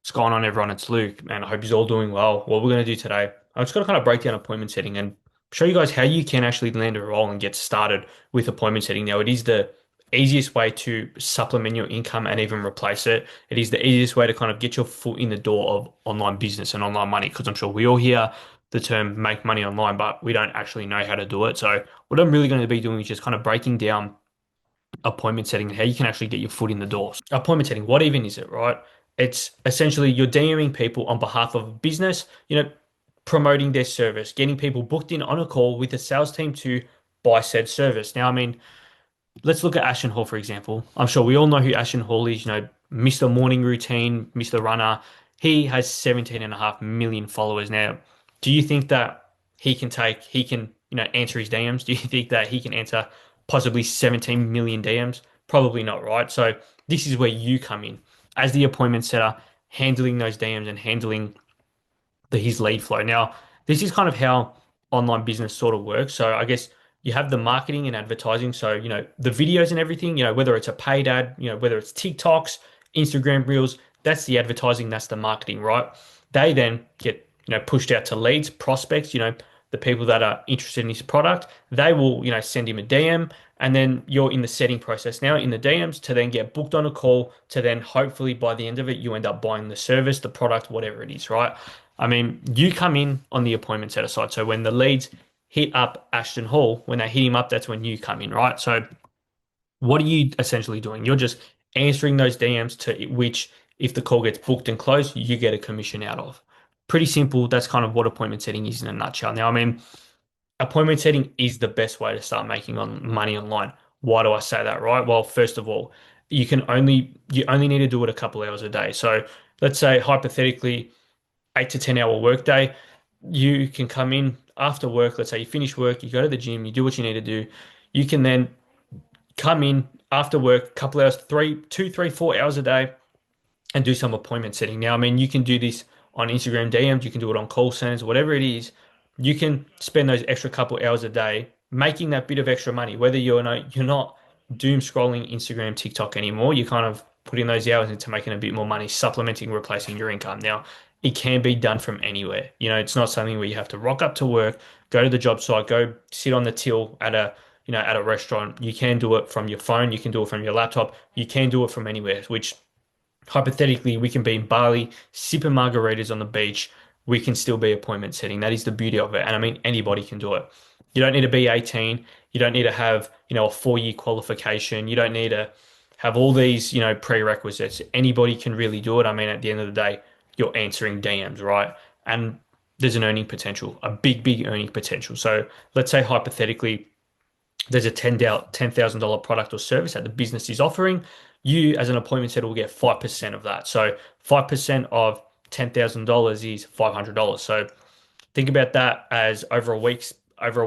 What's going on, everyone? It's Luke, and I hope you're all doing well. What we're going to do today, I'm just going to kind of break down appointment setting and show you guys how you can actually land a role and get started with appointment setting. Now, it is the easiest way to supplement your income and even replace it. It is the easiest way to kind of get your foot in the door of online business and online money, because I'm sure we all hear the term make money online, but we don't actually know how to do it. So, what I'm really going to be doing is just kind of breaking down appointment setting and how you can actually get your foot in the door. Appointment setting, what even is it, right? It's essentially you're DMing people on behalf of a business, promoting their service, getting people booked in on a call with the sales team to buy said service. Now, I mean, let's look at Ashton Hall, for example. I'm sure we all know who Ashton Hall is, Mr. Morning Routine, Mr. Runner. He has 17.5 million followers now. Do you think that he can, answer his DMs? Do you think that he can answer possibly 17 million DMs? Probably not, right? So this is where you come in as the appointment setter, handling those DMs and handling his lead flow. Now, this is kind of how online business sort of works. So I guess you have the marketing and advertising. So, the videos and everything, whether it's a paid ad, whether it's TikToks, Instagram Reels, that's the advertising, that's the marketing, right? They then get, pushed out to leads, prospects, the people that are interested in this product. They will, send him a DM, and then you're in the setting process now in the DMs to then get booked on a call to then hopefully by the end of it, you end up buying the service, the product, whatever it is, right? I mean, you come in on the appointment setter side. So when the leads hit up Ashton Hall, when they hit him up, that's when you come in, right? So what are you essentially doing? You're just answering those DMs to which, if the call gets booked and closed, you get a commission out of. Pretty simple. That's kind of what appointment setting is in a nutshell. Now, I mean, appointment setting is the best way to start making money online. Why do I say that, right? Well, first of all, you only need to do it a couple hours a day. So let's say hypothetically 8 to 10 hour workday. You can come in after work. Let's say you finish work, you go to the gym, you do what you need to do. You can then come in after work, couple hours, 4 hours a day, and do some appointment setting. Now, I mean, you can do this on Instagram DMs, you can do it on call centers, whatever it is. You can spend those extra couple hours a day making that bit of extra money. Whether you're not doom scrolling Instagram, TikTok anymore, you kind of putting those hours into making a bit more money, supplementing, replacing your income. Now, it can be done from anywhere. It's not something where you have to rock up to work, go to the job site, go sit on the till at a restaurant. You can do it from your phone, you can do it from your laptop, you can do it from anywhere, which hypothetically we can be in Bali, sipping margaritas on the beach. We can still be appointment setting. That is the beauty of it. And I mean, anybody can do it. You don't need to be 18. You don't need to have, a 4 year qualification. You don't need to have all these, prerequisites. Anybody can really do it. I mean, at the end of the day, you're answering DMs, right? And there's an earning potential, a big, big earning potential. So let's say hypothetically, there's a $10,000 product or service that the business is offering. You, as an appointment setter, will get 5% of that. So 5% of $10,000 is $500. So think about that as over a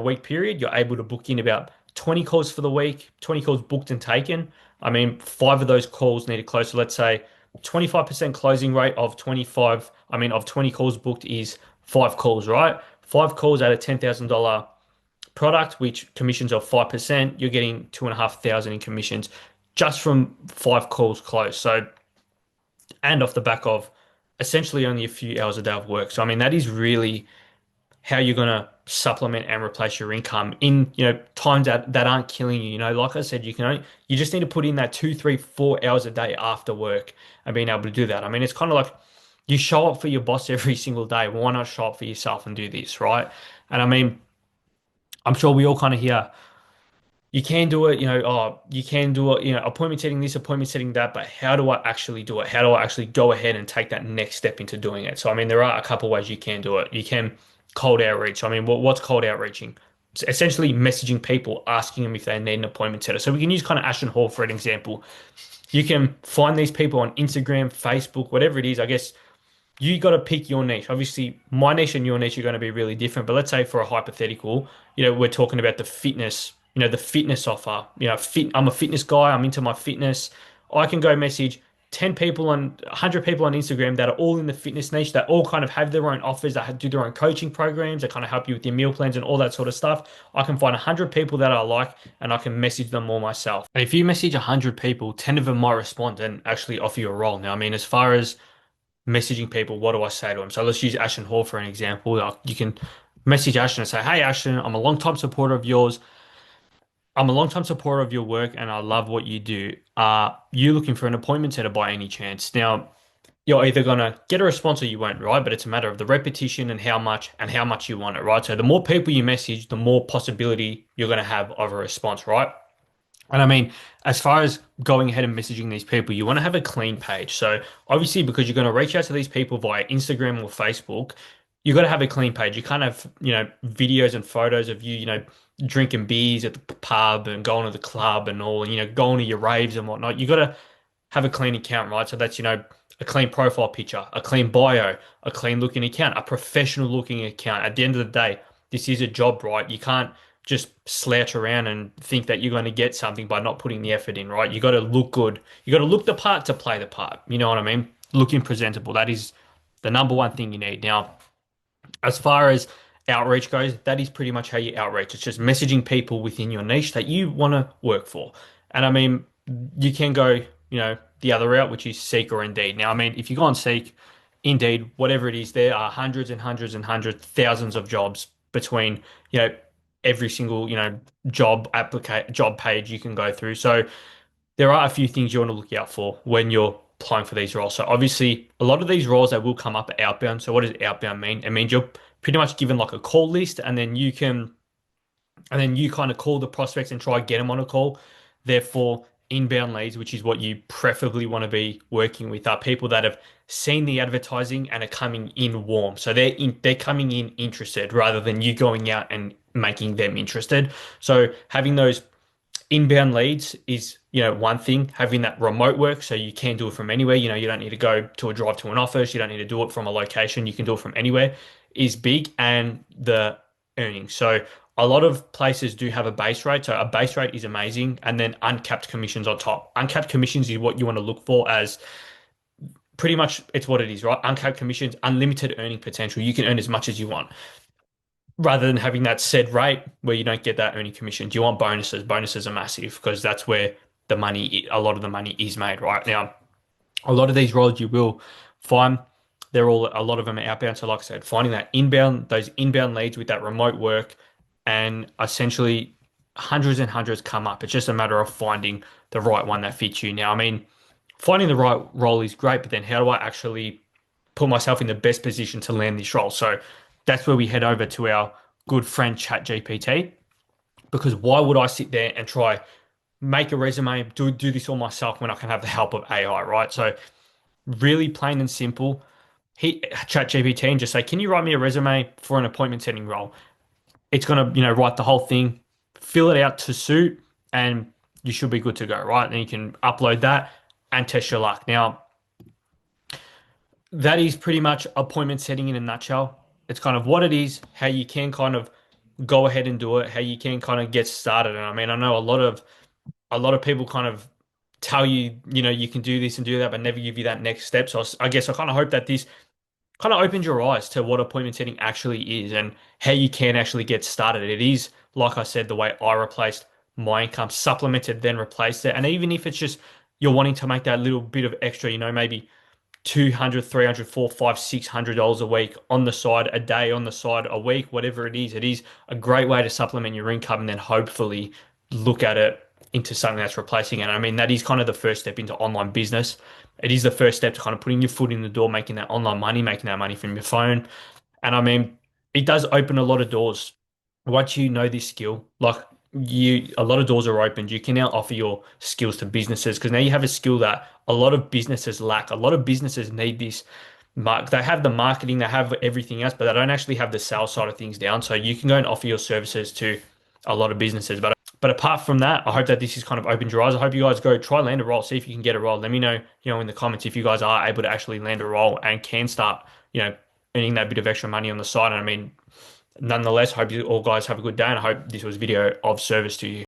week period, you're able to book in about 20 calls for the week, 20 calls booked and taken. I mean, five of those calls need to close. So let's say 25% closing rate of 20 calls booked is five calls, right? Five calls at a $10,000 product, which commissions of 5%, you're getting 2,500 in commissions just from five calls closed. So, and off the back of essentially only a few hours a day of work. So, I mean, that is really how you're going to supplement and replace your income in, times that aren't killing you. Like I said, you just need to put in that 2, 3, 4 hours a day after work and being able to do that. I mean, it's kind of like you show up for your boss every single day. Why not show up for yourself and do this, right? And I mean, I'm sure we all kind of hear you can do it, you can do it, appointment setting this, appointment setting that, but how do I actually do it? How do I actually go ahead and take that next step into doing it? So, I mean, there are a couple of ways you can do it. You can cold outreach. I mean, what's cold outreaching? It's essentially messaging people, asking them if they need an appointment setter. So we can use kind of Ashton Hall for an example. You can find these people on Instagram, Facebook, whatever it is. I guess you got to pick your niche. Obviously, my niche and your niche are going to be really different. But let's say for a hypothetical, we're talking about the fitness offer. I'm a fitness guy. I'm into my fitness. I can go message 10 people 100 people on Instagram that are all in the fitness niche, that all kind of have their own offers, that do their own coaching programs, that kind of help you with your meal plans and all that sort of stuff. I can find 100 people that I like and I can message them all myself. And if you message 100 people, 10 of them might respond and actually offer you a role. Now, I mean, as far as messaging people, what do I say to them? So let's use Ashton Hall for an example. Like you can message Ashton and say, "Hey Ashton, I'm a long-time supporter of yours. I'm a long-time supporter of your work and I love what you do. Are you looking for an appointment setter by any chance?" Now, you're either gonna get a response or you won't, right? But it's a matter of the repetition and how much you want it, right? So the more people you message, the more possibility you're gonna have of a response, right? And I mean, as far as going ahead and messaging these people, you want to have a clean page. So obviously, because you're going to reach out to these people via Instagram or Facebook, you got to have a clean page. You can't have, videos and photos of you, drinking beers at the pub and going to the club and all, and, going to your raves and whatnot. You got to have a clean account, right? So that's, a clean profile picture, a clean bio, a clean looking account, a professional looking account. At the end of the day, this is a job, right? You can't just slouch around and think that you're going to get something by not putting the effort in, right? You got to look good. You got to look the part to play the part. You know what I mean? Looking presentable. That is the number one thing you need. Now, as far as outreach goes, that is pretty much how you outreach. It's just messaging people within your niche that you want to work for. And I mean, you can go, the other route, which is Seek or Indeed. Now, I mean, if you go on Seek, Indeed, whatever it is, there are hundreds and hundreds and hundreds, thousands of jobs between, every single, job page you can go through. So there are a few things you want to look out for when you're applying for these roles. So obviously, a lot of these roles that will come up are outbound. So what does outbound mean? It means you're pretty much given like a call list, and then you kind of call the prospects and try to get them on a call. Therefore, inbound leads, which is what you preferably want to be working with, are people that have seen the advertising and are coming in warm. So they're coming in interested rather than you going out and making them interested. So having those inbound leads is, one thing. Having that remote work, so you can do it from anywhere. You don't need to go to a drive to an office. You don't need to do it from a location. You can do it from anywhere, is big. And the earnings. So a lot of places do have a base rate. So a base rate is amazing. And then uncapped commissions on top. Uncapped commissions is what you want to look for, as pretty much it's what it is, right? Uncapped commissions, unlimited earning potential. You can earn as much as you want, rather than having that said rate where you don't get that earning commission. Do you want bonuses? Bonuses are massive because that's where a lot of the money is made right now. A lot of these roles you will find, a lot of them are outbound. So like I said, finding those inbound leads with that remote work, and essentially hundreds and hundreds come up. It's just a matter of finding the right one that fits you. Now, I mean, finding the right role is great, but then how do I actually put myself in the best position to land this role? So that's where we head over to our good friend ChatGPT, because why would I sit there and try make a resume, do this all myself when I can have the help of AI, right? So really plain and simple, hit ChatGPT and just say, "Can you write me a resume for an appointment setting role?" It's gonna, write the whole thing, fill it out to suit, and you should be good to go, right? And you can upload that and test your luck. Now, that is pretty much appointment setting in a nutshell. It's kind of what it is, how you can kind of go ahead and do it, how you can kind of get started. And I mean, I know a lot of people kind of tell you, you can do this and do that, but never give you that next step. So I guess I kind of hope that this kind of opens your eyes to what appointment setting actually is and how you can actually get started. It is, like I said, the way I replaced my income, supplemented, then replaced it. And even if it's just you're wanting to make that little bit of extra, maybe 200, 300, 400, 500, $600 a week on the side, a day on the side, a week, whatever it is a great way to supplement your income and then hopefully look at it into something that's replacing it. I mean, that is kind of the first step into online business. It is the first step to kind of putting your foot in the door, making that online money, making that money from your phone. And I mean, it does open a lot of doors. Once you know this skill, a lot of doors are opened. You can now offer your skills to businesses because now you have a skill that a lot of businesses lack. A lot of businesses need this. They have the marketing, they have everything else, but they don't actually have the sales side of things down. So you can go and offer your services to a lot of businesses. But apart from that, I hope that this has kind of opened your eyes. I hope you guys go try land a role, see if you can get a role. Let me know, in the comments if you guys are able to actually land a role and can start, earning that bit of extra money on the side. And I mean, nonetheless, I hope you all guys have a good day, and I hope this was a video of service to you.